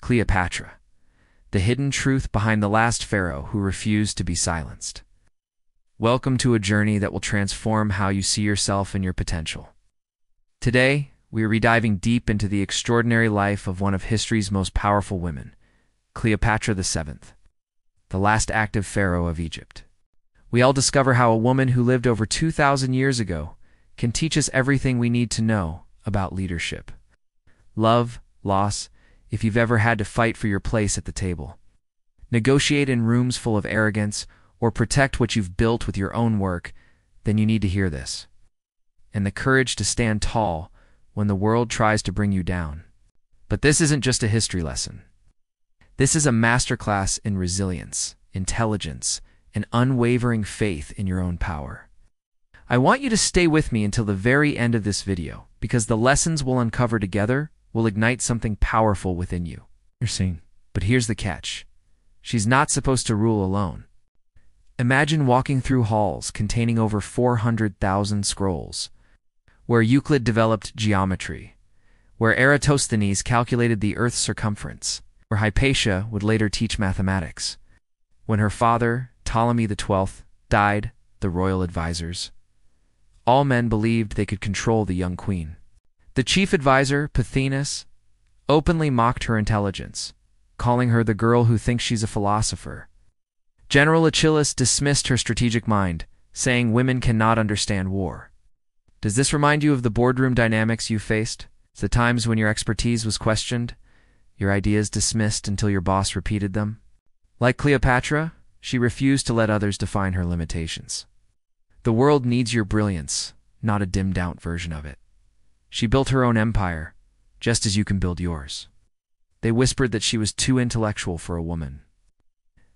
Cleopatra, the hidden truth behind the last pharaoh who refused to be silenced. Welcome to a journey that will transform how you see yourself and your potential. Today, we are rediving deep into the extraordinary life of one of history's most powerful women, Cleopatra VII, the last active pharaoh of Egypt. We all discover how a woman who lived over 2,000 years ago can teach us everything we need to know about leadership, love, loss, if you've ever had to fight for your place at the table, negotiate in rooms full of arrogance, or protect what you've built with your own work, then you need to hear this. And the courage to stand tall when the world tries to bring you down. But this isn't just a history lesson. This is a masterclass in resilience, intelligence, and unwavering faith in your own power. I want you to stay with me until the very end of this video, because the lessons we'll uncover together will ignite something powerful within you. You're seeing. But here's the catch. She's not supposed to rule alone. Imagine walking through halls containing over 400,000 scrolls, where Euclid developed geometry, where Eratosthenes calculated the Earth's circumference, where Hypatia would later teach mathematics. When her father, Ptolemy XII, died, the royal advisors, all men believed they could control the young queen. The chief advisor, Pothinus, openly mocked her intelligence, calling her the girl who thinks she's a philosopher. General Achilles dismissed her strategic mind, saying women cannot understand war. Does this remind you of the boardroom dynamics you faced? The times when your expertise was questioned, your ideas dismissed until your boss repeated them? Like Cleopatra, she refused to let others define her limitations. The world needs your brilliance, not a dimmed-out version of it. She built her own empire, just as you can build yours. They whispered that she was too intellectual for a woman,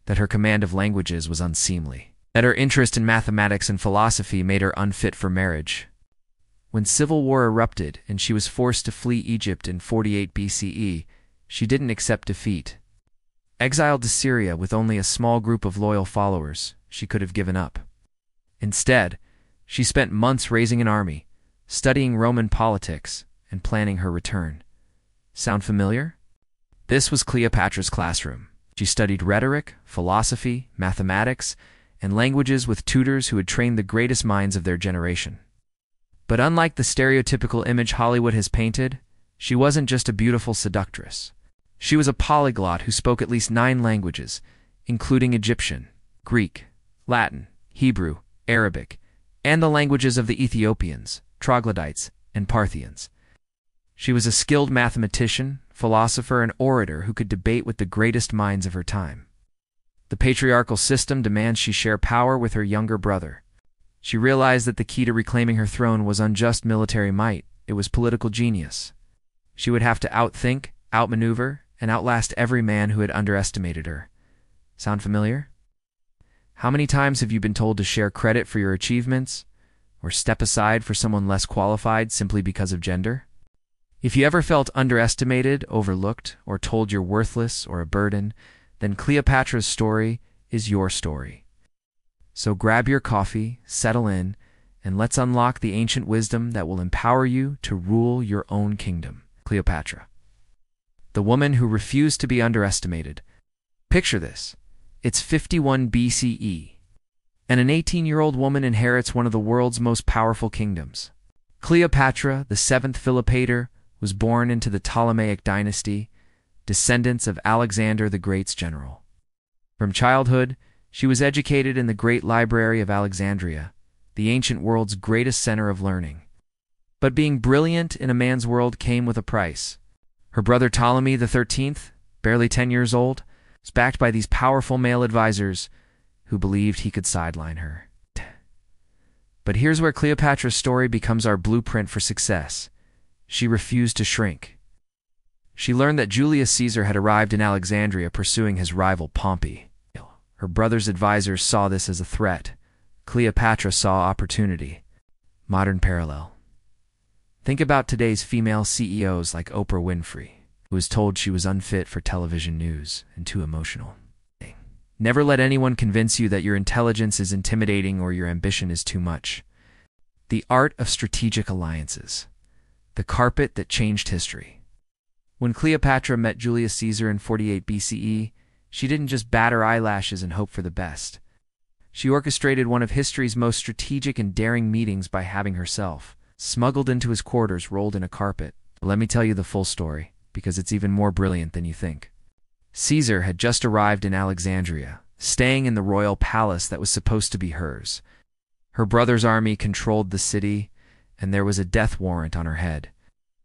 that her command of languages was unseemly, that her interest in mathematics and philosophy made her unfit for marriage. When civil war erupted and she was forced to flee Egypt in 48 BCE, she didn't accept defeat. Exiled to Syria with only a small group of loyal followers, she could have given up. Instead, she spent months raising an army, studying Roman politics, and planning her return. Sound familiar? This was Cleopatra's classroom. She studied rhetoric, philosophy, mathematics, and languages with tutors who had trained the greatest minds of their generation. But unlike the stereotypical image Hollywood has painted, she wasn't just a beautiful seductress. She was a polyglot who spoke at least 9 languages, including Egyptian, Greek, Latin, Hebrew, Arabic, and the languages of the Ethiopians, Troglodytes, and Parthians. She was a skilled mathematician, philosopher, and orator who could debate with the greatest minds of her time. The patriarchal system demands she share power with her younger brother. She realized that the key to reclaiming her throne was unjust military might, it was political genius. She would have to outthink, outmaneuver, and outlast every man who had underestimated her. Sound familiar? How many times have you been told to share credit for your achievements, or step aside for someone less qualified simply because of gender? If you ever felt underestimated, overlooked, or told you're worthless or a burden, then Cleopatra's story is your story. So grab your coffee, settle in, and let's unlock the ancient wisdom that will empower you to rule your own kingdom. Cleopatra, the woman who refused to be underestimated. Picture this. It's 51 BCE, and an 18-year-old woman inherits one of the world's most powerful kingdoms. Cleopatra, the 7th Philopator, was born into the Ptolemaic dynasty, descendants of Alexander the Great's general. From childhood, she was educated in the Great Library of Alexandria, the ancient world's greatest center of learning. But being brilliant in a man's world came with a price. Her brother Ptolemy XIII, barely 10 years old, was backed by these powerful male advisors who believed he could sideline her. But here's where Cleopatra's story becomes our blueprint for success. She refused to shrink. She learned that Julius Caesar had arrived in Alexandria pursuing his rival Pompey. Her brother's advisors saw this as a threat. Cleopatra saw opportunity. Modern parallel. Think about today's female CEOs like Oprah Winfrey, who was told she was unfit for television news and too emotional. Never let anyone convince you that your intelligence is intimidating or your ambition is too much. The art of strategic alliances. The carpet that changed history. When Cleopatra met Julius Caesar in 48 BCE, she didn't just bat her eyelashes and hope for the best. She orchestrated one of history's most strategic and daring meetings by having herself smuggled into his quarters rolled in a carpet. Let me tell you the full story, because it's even more brilliant than you think. Caesar had just arrived in Alexandria, staying in the royal palace that was supposed to be hers. Her brother's army controlled the city, and there was a death warrant on her head.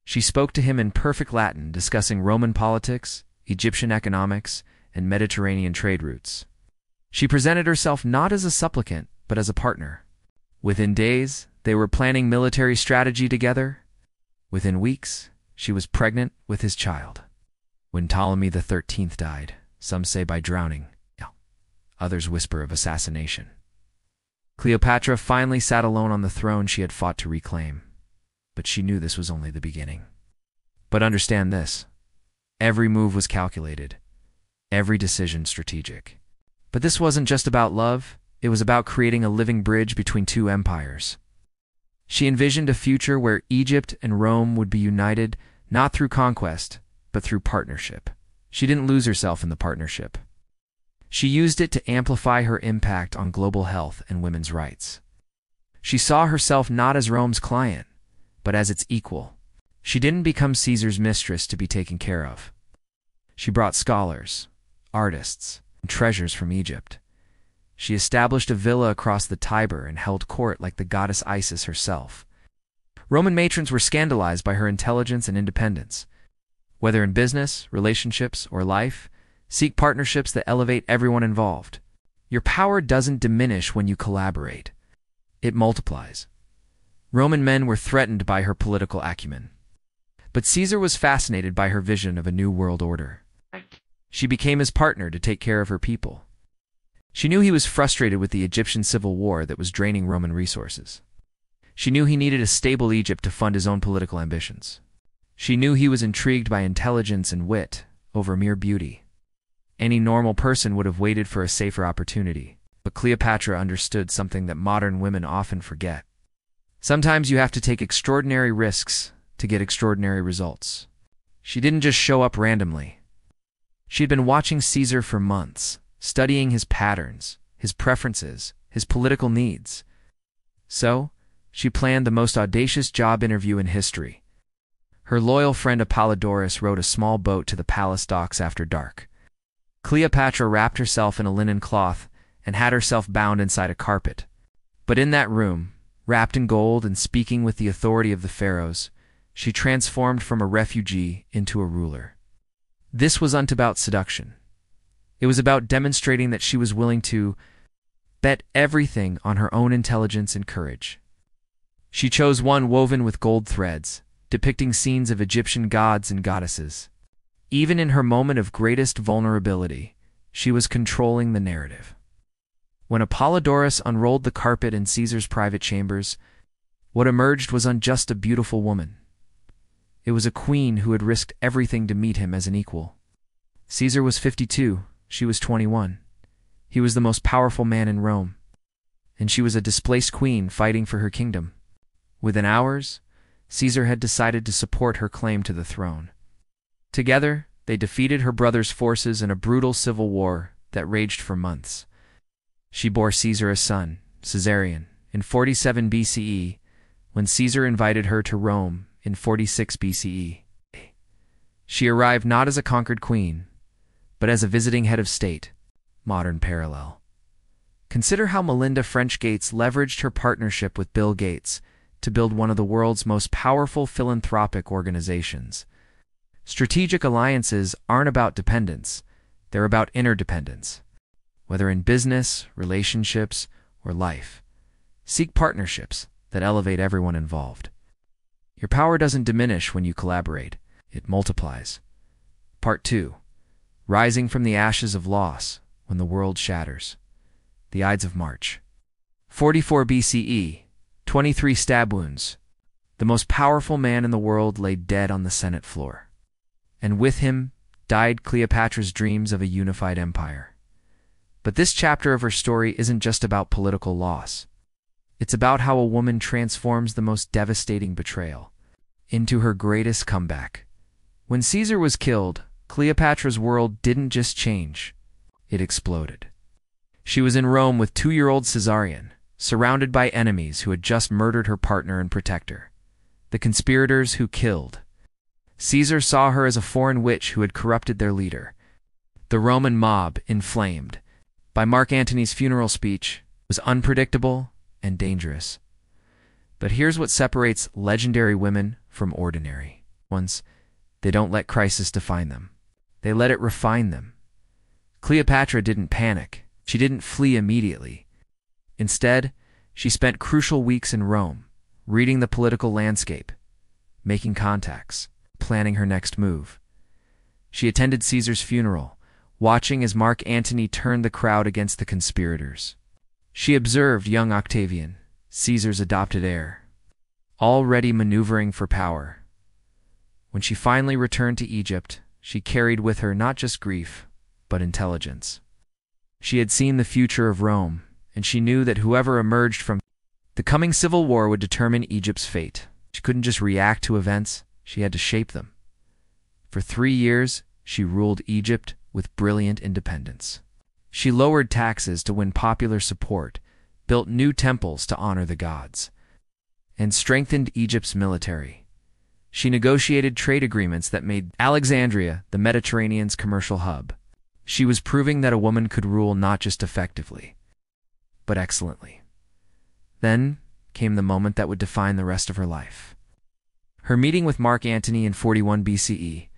She spoke to him in perfect Latin, discussing Roman politics, Egyptian economics, and Mediterranean trade routes. She presented herself not as a supplicant, but as a partner. Within days, they were planning military strategy together. Within weeks, she was pregnant with his child. When Ptolemy XIII died, some say by drowning, others whisper of assassination. Cleopatra finally sat alone on the throne she had fought to reclaim. But she knew this was only the beginning. But understand this. Every move was calculated. Every decision strategic. But this wasn't just about love. It was about creating a living bridge between two empires. She envisioned a future where Egypt and Rome would be united, not through conquest, but through partnership. She didn't lose herself in the partnership. She used it to amplify her impact on global health and women's rights. She saw herself not as Rome's client, but as its equal. She didn't become Caesar's mistress to be taken care of. She brought scholars, artists, and treasures from Egypt. She established a villa across the Tiber and held court like the goddess Isis herself. Roman matrons were scandalized by her intelligence and independence. Whether in business, relationships, or life, seek partnerships that elevate everyone involved. Your power doesn't diminish when you collaborate. It multiplies. Roman men were threatened by her political acumen. But Caesar was fascinated by her vision of a new world order. She became his partner to take care of her people. She knew he was frustrated with the Egyptian civil war that was draining Roman resources. She knew he needed a stable Egypt to fund his own political ambitions. She knew he was intrigued by intelligence and wit over mere beauty. Any normal person would have waited for a safer opportunity, but Cleopatra understood something that modern women often forget. Sometimes you have to take extraordinary risks to get extraordinary results. She didn't just show up randomly. She had been watching Caesar for months, studying his patterns, his preferences, his political needs. So, she planned the most audacious job interview in history. Her loyal friend Apollodorus rowed a small boat to the palace docks after dark. Cleopatra wrapped herself in a linen cloth and had herself bound inside a carpet. But in that room, wrapped in gold and speaking with the authority of the pharaohs, she transformed from a refugee into a ruler. This wasn't about seduction. It was about demonstrating that she was willing to bet everything on her own intelligence and courage. She chose one woven with gold threads, depicting scenes of Egyptian gods and goddesses. Even in her moment of greatest vulnerability, she was controlling the narrative. When Apollodorus unrolled the carpet in Caesar's private chambers, what emerged wasn't just a beautiful woman. It was a queen who had risked everything to meet him as an equal. Caesar was 52, she was 21. He was the most powerful man in Rome, and she was a displaced queen fighting for her kingdom. Within hours, Caesar had decided to support her claim to the throne. Together, they defeated her brother's forces in a brutal civil war that raged for months. She bore Caesar a son, Caesarion, in 47 BCE, when Caesar invited her to Rome in 46 BCE. She arrived not as a conquered queen, but as a visiting head of state, modern parallel. Consider how Melinda French Gates leveraged her partnership with Bill Gates to build one of the world's most powerful philanthropic organizations. Strategic alliances aren't about dependence, they're about interdependence. Whether in business, relationships, or life, seek partnerships that elevate everyone involved. Your power doesn't diminish when you collaborate, it multiplies. Part 2. Rising from the ashes of loss when the world shatters. The Ides of March. 44 BCE, 23 stab wounds. The most powerful man in the world lay dead on the Senate floor. And with him died Cleopatra's dreams of a unified empire. But this chapter of her story isn't just about political loss. It's about how a woman transforms the most devastating betrayal into her greatest comeback. When Caesar was killed, Cleopatra's world didn't just change, it exploded. She was in Rome with 2-year-old Caesarion, surrounded by enemies who had just murdered her partner and protector, the conspirators who killed. Caesar saw her as a foreign witch who had corrupted their leader. The Roman mob, inflamed by Mark Antony's funeral speech, was unpredictable and dangerous. But here's what separates legendary women from ordinary ones. They don't let crisis define them. They let it refine them. Cleopatra didn't panic. She didn't flee immediately. Instead, she spent crucial weeks in Rome, reading the political landscape, making contacts, planning her next move. She attended Caesar's funeral, watching as Mark Antony turned the crowd against the conspirators. She observed young Octavian, Caesar's adopted heir, already maneuvering for power. When she finally returned to Egypt, she carried with her not just grief, but intelligence. She had seen the future of Rome, and she knew that whoever emerged from the coming civil war would determine Egypt's fate. She couldn't just react to events, she had to shape them. For 3 years, she ruled Egypt with brilliant independence. She lowered taxes to win popular support, built new temples to honor the gods, and strengthened Egypt's military. She negotiated trade agreements that made Alexandria the Mediterranean's commercial hub. She was proving that a woman could rule not just effectively, but excellently. Then came the moment that would define the rest of her life. Her meeting with Mark Antony in 41 BCE,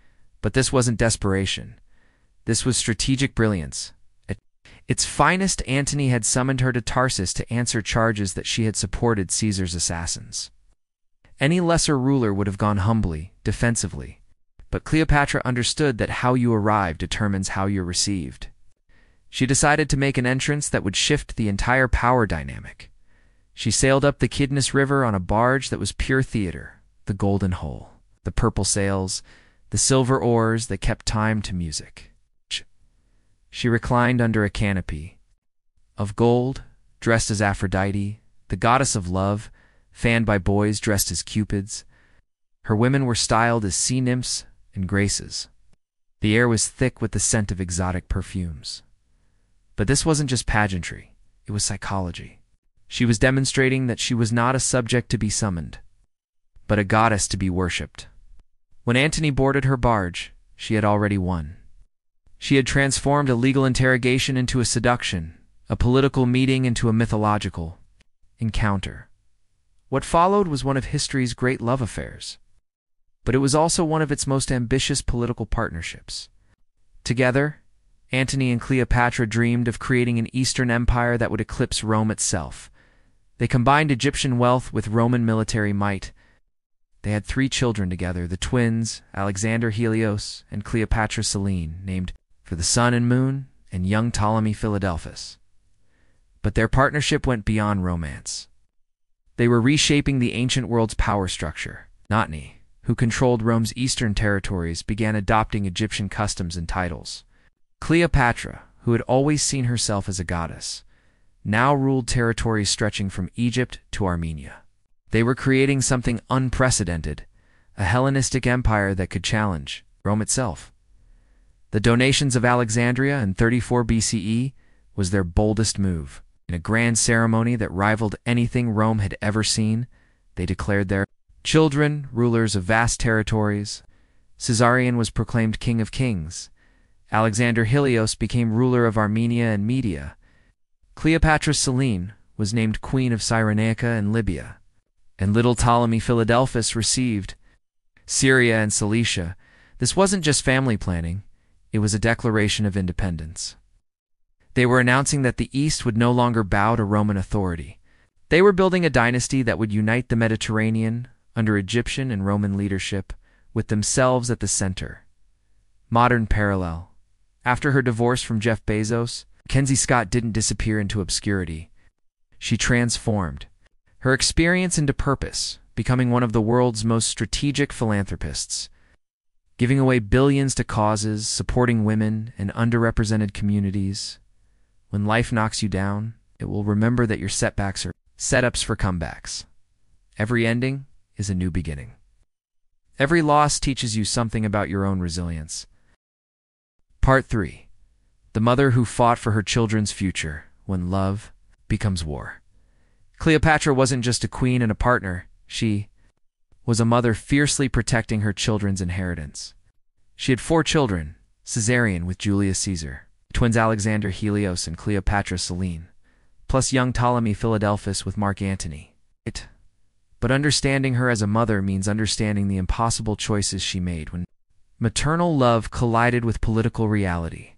but this wasn't desperation. This was strategic brilliance. At its finest, Antony had summoned her to Tarsus to answer charges that she had supported Caesar's assassins. Any lesser ruler would have gone humbly, defensively, but Cleopatra understood that how you arrive determines how you're received. She decided to make an entrance that would shift the entire power dynamic. She sailed up the Kidnus River on a barge that was pure theater, the golden hull, the purple sails, the silver oars that kept time to music. She reclined under a canopy of gold, dressed as Aphrodite, the goddess of love, fanned by boys dressed as cupids. Her women were styled as sea nymphs and graces. The air was thick with the scent of exotic perfumes. But this wasn't just pageantry, it was psychology. She was demonstrating that she was not a subject to be summoned, but a goddess to be worshipped. When Antony boarded her barge, she had already won. She had transformed a legal interrogation into a seduction, a political meeting into a mythological encounter. What followed was one of history's great love affairs, but it was also one of its most ambitious political partnerships. Together, Antony and Cleopatra dreamed of creating an Eastern empire that would eclipse Rome itself. They combined Egyptian wealth with Roman military might. They had 3 children together, the twins, Alexander Helios and Cleopatra Selene, named for the sun and moon, and young Ptolemy Philadelphus. But their partnership went beyond romance. They were reshaping the ancient world's power structure. Antony, who controlled Rome's eastern territories, began adopting Egyptian customs and titles. Cleopatra, who had always seen herself as a goddess, now ruled territories stretching from Egypt to Armenia. They were creating something unprecedented, a Hellenistic empire that could challenge Rome itself. The donations of Alexandria in 34 BCE was their boldest move. In a grand ceremony that rivaled anything Rome had ever seen, they declared their children rulers of vast territories. Caesarion was proclaimed king of kings. Alexander Helios became ruler of Armenia and Media. Cleopatra Selene was named queen of Cyrenaica and Libya. And little Ptolemy Philadelphus received Syria and Cilicia. This wasn't just family planning. It was a declaration of independence. They were announcing that the East would no longer bow to Roman authority. They were building a dynasty that would unite the Mediterranean under Egyptian and Roman leadership, with themselves at the center. Modern parallel. After her divorce from Jeff Bezos, Mackenzie Scott didn't disappear into obscurity. She transformed her experience into purpose, becoming one of the world's most strategic philanthropists, giving away billions to causes, supporting women and underrepresented communities. When life knocks you down, it will remember that your setbacks are setups for comebacks. Every ending is a new beginning. Every loss teaches you something about your own resilience. Part 3. The mother who fought for her children's future when love becomes war. Cleopatra wasn't just a queen and a partner. She was a mother fiercely protecting her children's inheritance. She had 4 children, Caesarion with Julius Caesar, twins Alexander Helios and Cleopatra Selene, plus young Ptolemy Philadelphus with Mark Antony. But understanding her as a mother means understanding the impossible choices she made when maternal love collided with political reality.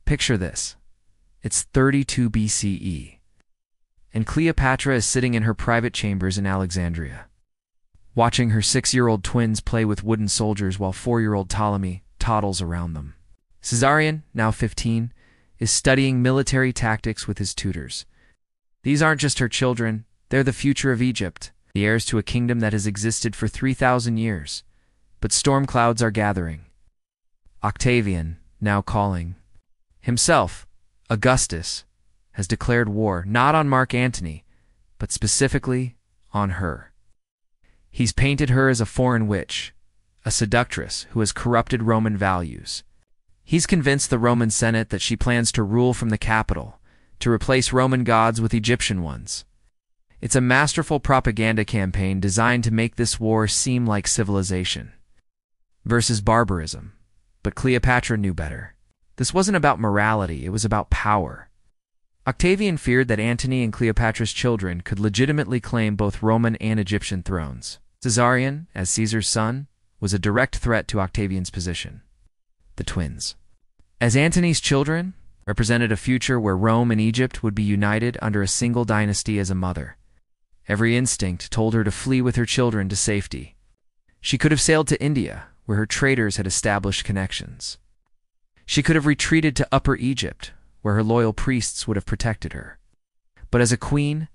Picture this. It's 32 BCE, and Cleopatra is sitting in her private chambers in Alexandria, watching her 6-year-old twins play with wooden soldiers while 4-year-old Ptolemy toddles around them. Caesarion, now 15, is studying military tactics with his tutors. These aren't just her children, they're the future of Egypt, the heirs to a kingdom that has existed for 3,000 years. But storm clouds are gathering. Octavian, now calling himself Augustus, has declared war not on Mark Antony, but specifically on her. He's painted her as a foreign witch, a seductress who has corrupted Roman values. He's convinced the Roman Senate that she plans to rule from the capital, to replace Roman gods with Egyptian ones. It's a masterful propaganda campaign designed to make this war seem like civilization versus barbarism. But Cleopatra knew better. This wasn't about morality, it was about power. Octavian feared that Antony and Cleopatra's children could legitimately claim both Roman and Egyptian thrones. Caesarion, as Caesar's son, was a direct threat to Octavian's position. The twins, as Antony's children, represented a future where Rome and Egypt would be united under a single dynasty as a mother. Every instinct told her to flee with her children to safety. She could have sailed to India, where her traders had established connections. She could have retreated to Upper Egypt, where her loyal priests would have protected her. But as a queen,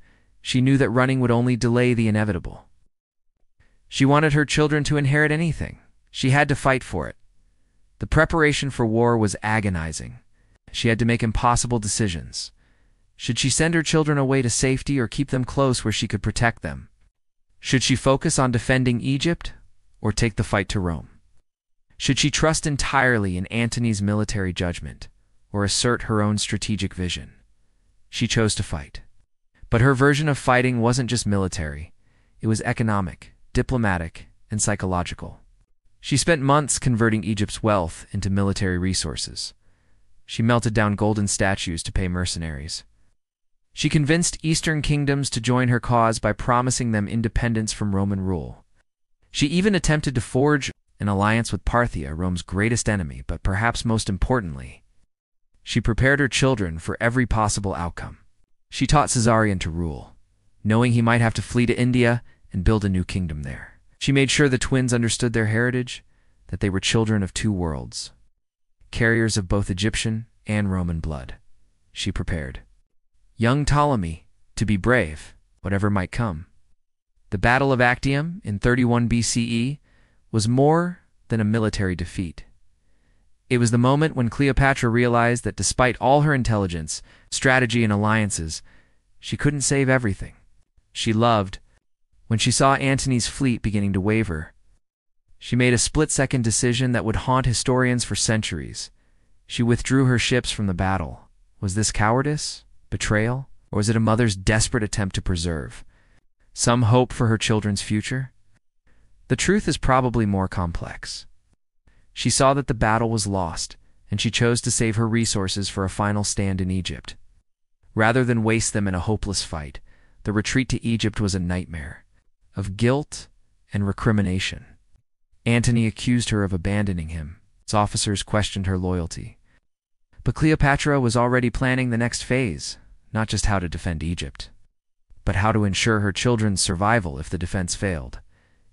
she knew that running would only delay the inevitable. She wanted her children to inherit anything. She had to fight for it. The preparation for war was agonizing. She had to make impossible decisions. Should she send her children away to safety or keep them close where she could protect them? Should she focus on defending Egypt or take the fight to Rome? Should she trust entirely in Antony's military judgment or assert her own strategic vision? She chose to fight. But her version of fighting wasn't just military. It was economic, diplomatic, and psychological. She spent months converting Egypt's wealth into military resources. She melted down golden statues to pay mercenaries. She convinced Eastern kingdoms to join her cause by promising them independence from Roman rule. She even attempted to forge an alliance with Parthia, Rome's greatest enemy, but perhaps most importantly, she prepared her children for every possible outcome. She taught Caesarion to rule, knowing he might have to flee to India and build a new kingdom there. She made sure the twins understood their heritage, that they were children of 2 worlds, carriers of both Egyptian and Roman blood. She prepared young Ptolemy to be brave, whatever might come. The Battle of Actium in 31 BCE was more than a military defeat. It was the moment when Cleopatra realized that despite all her intelligence, strategy, and alliances, she couldn't save everything she loved. When she saw Antony's fleet beginning to waver, she made a split-second decision that would haunt historians for centuries. She withdrew her ships from the battle. Was this cowardice, betrayal, or was it a mother's desperate attempt to preserve some hope for her children's future? The truth is probably more complex. She saw that the battle was lost, and she chose to save her resources for a final stand in Egypt. Rather than waste them in a hopeless fight, the retreat to Egypt was a nightmare of guilt and recrimination. Antony accused her of abandoning him. Its officers questioned her loyalty. But Cleopatra was already planning the next phase, not just how to defend Egypt, but how to ensure her children's survival if the defense failed.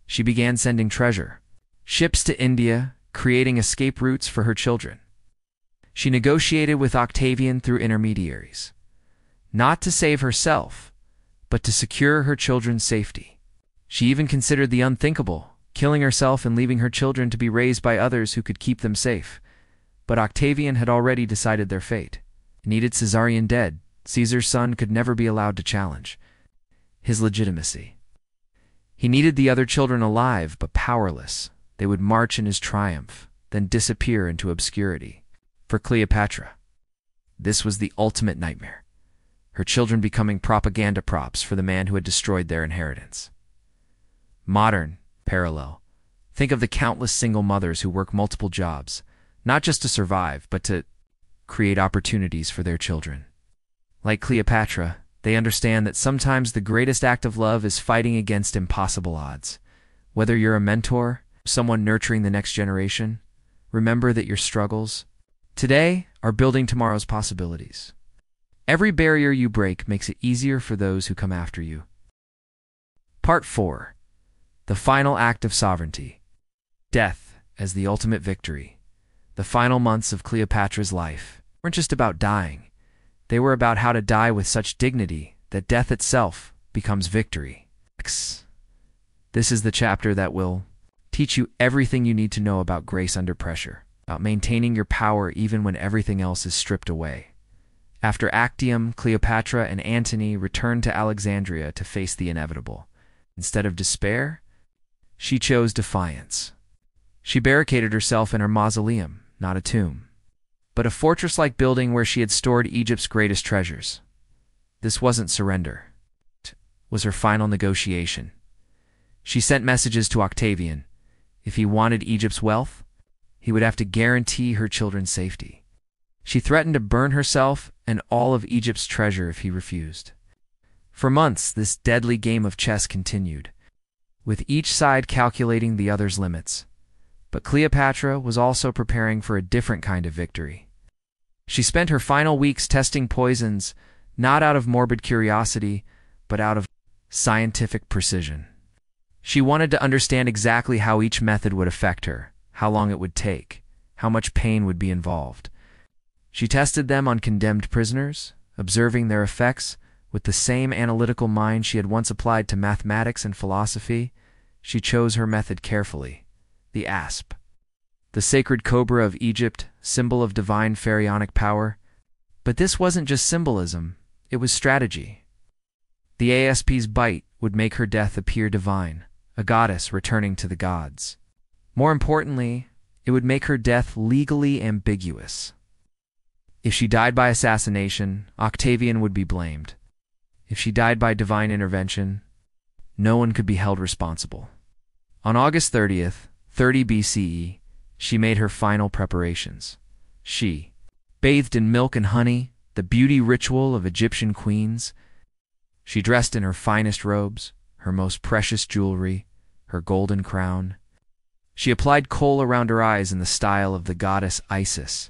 She began sending treasure, ships to India, creating escape routes for her children. She negotiated with Octavian through intermediaries, not to save herself, but to secure her children's safety. She even considered the unthinkable, killing herself and leaving her children to be raised by others who could keep them safe. But Octavian had already decided their fate. He needed Caesarion dead. Caesar's son could never be allowed to challenge his legitimacy. He needed the other children alive but powerless, They would march in his triumph, then disappear into obscurity. For Cleopatra, this was the ultimate nightmare, her children becoming propaganda props for the man who had destroyed their inheritance. Modern parallel. Think of the countless single mothers who work multiple jobs, not just to survive, but to create opportunities for their children. Like Cleopatra, they understand that sometimes the greatest act of love is fighting against impossible odds. Whether you're a mentor, someone nurturing the next generation, remember that your struggles today are building tomorrow's possibilities. Every barrier you break makes it easier for those who come after you. Part 4. The final act of sovereignty. Death as the ultimate victory. The final months of Cleopatra's life weren't just about dying. They were about how to die with such dignity that death itself becomes victory. This is the chapter that will teach you everything you need to know about grace under pressure, about maintaining your power even when everything else is stripped away. After Actium, Cleopatra and Antony returned to Alexandria to face the inevitable. Instead of despair, she chose defiance. She barricaded herself in her mausoleum, not a tomb, but a fortress-like building where she had stored Egypt's greatest treasures. This wasn't surrender. It was her final negotiation. She sent messages to Octavian. If he wanted Egypt's wealth, he would have to guarantee her children's safety. She threatened to burn herself and all of Egypt's treasure if he refused. For months, this deadly game of chess continued, with each side calculating the other's limits. But Cleopatra was also preparing for a different kind of victory. She spent her final weeks testing poisons, not out of morbid curiosity, but out of scientific precision. She wanted to understand exactly how each method would affect her, how long it would take, how much pain would be involved. She tested them on condemned prisoners, observing their effects with the same analytical mind she had once applied to mathematics and philosophy. She chose her method carefully. The asp, the sacred cobra of Egypt, symbol of divine pharaonic power. But this wasn't just symbolism, it was strategy. The asp's bite would make her death appear divine, a goddess returning to the gods. More importantly, it would make her death legally ambiguous. If she died by assassination, Octavian would be blamed. If she died by divine intervention, no one could be held responsible. On August 30th, 30 BCE, she made her final preparations. She, bathed in milk and honey, the beauty ritual of Egyptian queens. She dressed in her finest robes, her most precious jewelry, her golden crown. She applied kohl around her eyes in the style of the goddess Isis.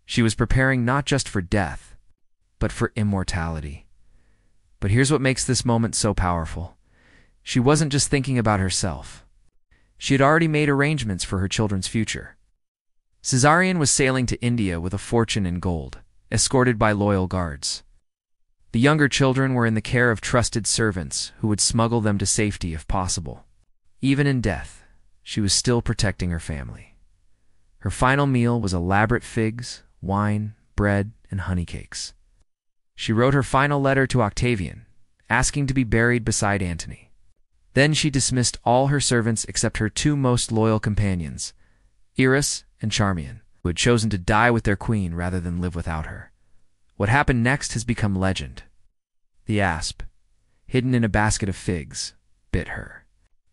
She was preparing not just for death, but for immortality. But here's what makes this moment so powerful. She wasn't just thinking about herself. She had already made arrangements for her children's future. Caesarion was sailing to India with a fortune in gold, escorted by loyal guards. The younger children were in the care of trusted servants who would smuggle them to safety if possible. Even in death, she was still protecting her family. Her final meal was elaborate figs, wine, bread, and honey cakes. She wrote her final letter to Octavian, asking to be buried beside Antony. Then she dismissed all her servants except her two most loyal companions, Eris and Charmian, who had chosen to die with their queen rather than live without her. What happened next has become legend. The asp, hidden in a basket of figs, bit her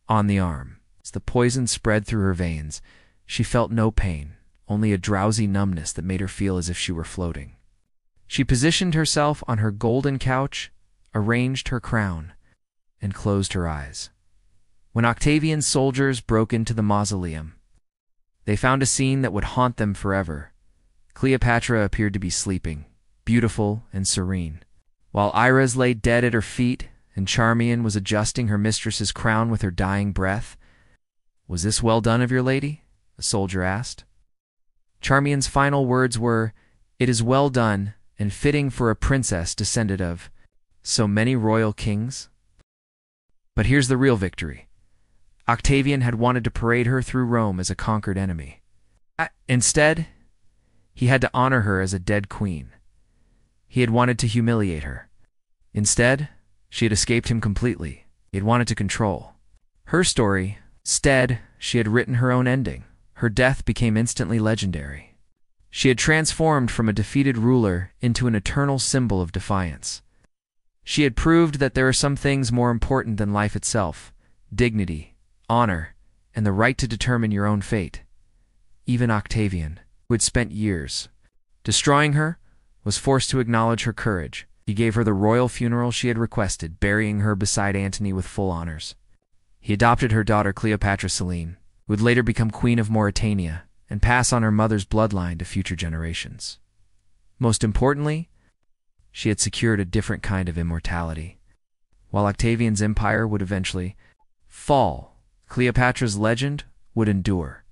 on the arm. As the poison spread through her veins, she felt no pain, only a drowsy numbness that made her feel as if she were floating. She positioned herself on her golden couch, arranged her crown, and closed her eyes. When Octavian's soldiers broke into the mausoleum, they found a scene that would haunt them forever. Cleopatra appeared to be sleeping, beautiful and serene, while Iris lay dead at her feet and Charmian was adjusting her mistress's crown with her dying breath. "Was this well done of your lady?" a soldier asked. Charmian's final words were, "It is well done and fitting for a princess descended of so many royal kings." But here's the real victory. Octavian had wanted to parade her through Rome as a conquered enemy. Instead, he had to honor her as a dead queen. He had wanted to humiliate her. Instead, she had escaped him completely. He had wanted to control. Her story Instead, she had written her own ending. Her death became instantly legendary. She had transformed from a defeated ruler into an eternal symbol of defiance. She had proved that there are some things more important than life itself: dignity, honor, and the right to determine your own fate. Even Octavian, who had spent years destroying her, was forced to acknowledge her courage. He gave her the royal funeral she had requested, burying her beside Antony with full honors. He adopted her daughter Cleopatra VII, who would later become Queen of Mauritania and pass on her mother's bloodline to future generations. Most importantly, she had secured a different kind of immortality. While Octavian's empire would eventually fall, Cleopatra's legend would endure.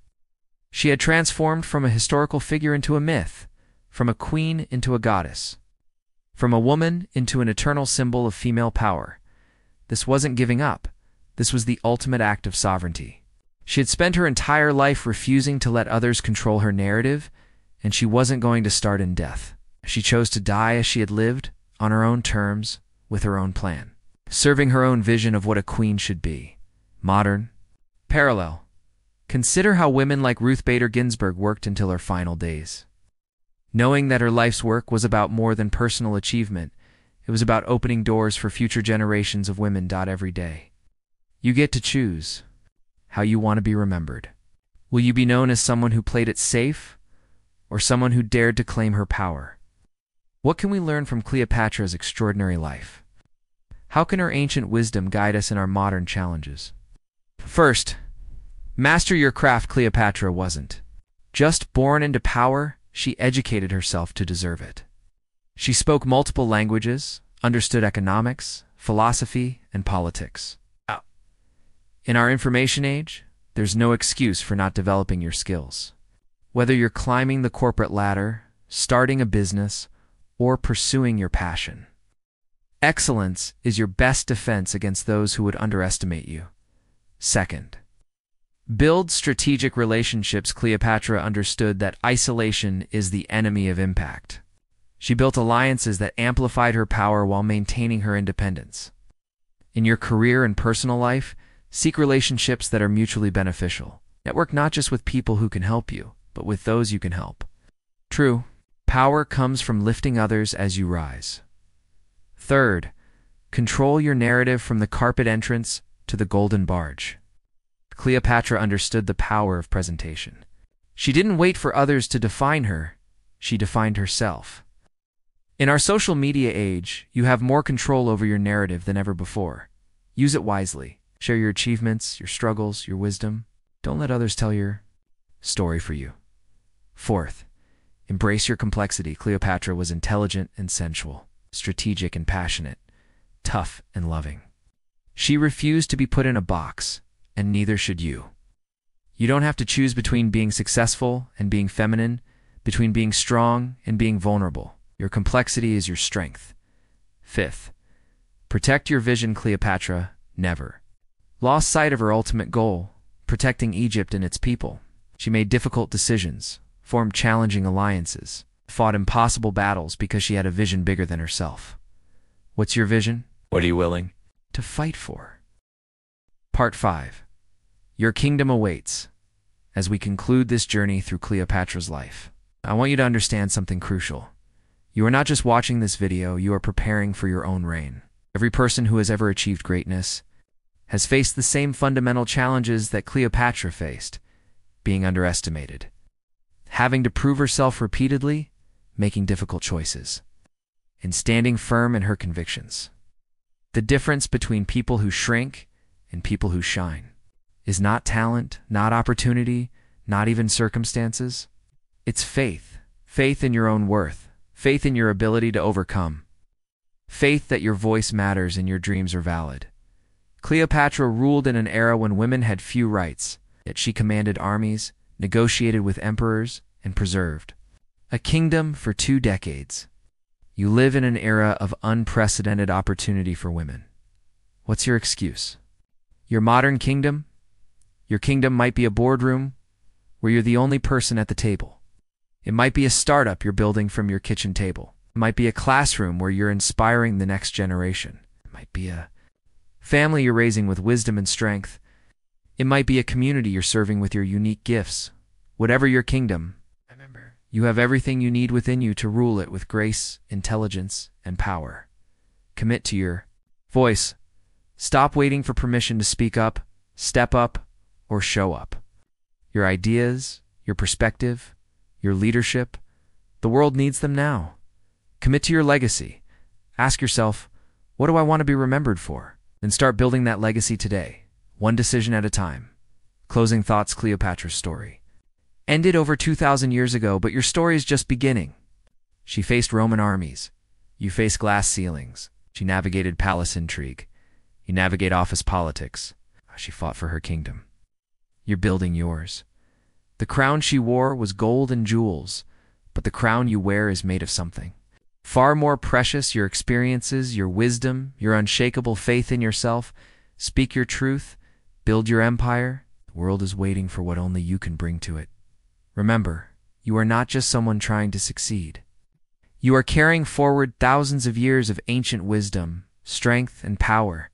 She had transformed from a historical figure into a myth, from a queen into a goddess, from a woman into an eternal symbol of female power. This wasn't giving up. This was the ultimate act of sovereignty. She had spent her entire life refusing to let others control her narrative, and she wasn't going to start in death. She chose to die as she had lived, on her own terms, with her own plan, serving her own vision of what a queen should be. Modern. Parallel. Consider how women like Ruth Bader Ginsburg worked until her final days. Knowing that her life's work was about more than personal achievement, it was about opening doors for future generations of women. Every day, you get to choose how you want to be remembered. Will you be known as someone who played it safe, or someone who dared to claim her power? What can we learn from Cleopatra's extraordinary life? How can her ancient wisdom guide us in our modern challenges? First, master your craft. Cleopatra wasn't just born into power, she educated herself to deserve it. She spoke multiple languages, understood economics, philosophy, and politics. In our information age, there's no excuse for not developing your skills. Whether you're climbing the corporate ladder, starting a business, or pursuing your passion, excellence is your best defense against those who would underestimate you. Second, build strategic relationships. Cleopatra understood that isolation is the enemy of impact. She built alliances that amplified her power while maintaining her independence. In your career and personal life, seek relationships that are mutually beneficial. Network not just with people who can help you, but with those you can help. True, power comes from lifting others as you rise. Third, control your narrative from the carpet entrance to the golden barge. Cleopatra understood the power of presentation. She didn't wait for others to define her, she defined herself. In our social media age, you have more control over your narrative than ever before. Use it wisely. Share your achievements, your struggles, your wisdom. Don't let others tell your story for you. Fourth, embrace your complexity. Cleopatra was intelligent and sensual, strategic and passionate, tough and loving. She refused to be put in a box, and neither should you. You don't have to choose between being successful and being feminine, between being strong and being vulnerable. Your complexity is your strength. Fifth, protect your vision. Cleopatra never lost sight of her ultimate goal, protecting Egypt and its people. She made difficult decisions, formed challenging alliances, fought impossible battles because she had a vision bigger than herself. What's your vision? What are you willing to fight for? Part 5. Your kingdom awaits. As we conclude this journey through Cleopatra's life, I want you to understand something crucial. You are not just watching this video, you are preparing for your own reign. Every person who has ever achieved greatness has faced the same fundamental challenges that Cleopatra faced: being underestimated, having to prove herself repeatedly, making difficult choices, and standing firm in her convictions. The difference between people who shrink and people who shine is not talent, not opportunity, not even circumstances. It's faith. Faith in your own worth. Faith in your ability to overcome. Faith that your voice matters and your dreams are valid. Cleopatra ruled in an era when women had few rights, yet she commanded armies, negotiated with emperors, and preserved a kingdom for 2 decades. You live in an era of unprecedented opportunity for women. What's your excuse? Your modern kingdom? Your kingdom might be a boardroom where you're the only person at the table. It might be a startup you're building from your kitchen table. It might be a classroom where you're inspiring the next generation. It might be a family you're raising with wisdom and strength. It might be a community you're serving with your unique gifts. Whatever your kingdom, remember, you have everything you need within you to rule it with grace, intelligence, and power. Commit to your voice. Stop waiting for permission to speak up, step up, or show up. Your ideas, your perspective, your leadership, the world needs them now. Commit to your legacy. Ask yourself, what do I want to be remembered for? Then start building that legacy today, one decision at a time. Closing thoughts. Cleopatra's story ended over 2,000 years ago, but your story is just beginning. She faced Roman armies. You faced glass ceilings. She navigated palace intrigue. You navigate office politics. She fought for her kingdom. You're building yours. The crown she wore was gold and jewels, but the crown you wear is made of something far more precious. Your experiences, your wisdom, your unshakable faith in yourself. Speak your truth. Build your empire. The world is waiting for what only you can bring to it. Remember, you are not just someone trying to succeed. You are carrying forward thousands of years of ancient wisdom, strength, and power.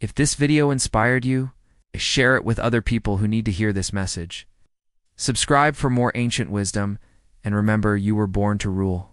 If this video inspired you, share it with other people who need to hear this message. Subscribe for more ancient wisdom, and remember, you were born to rule.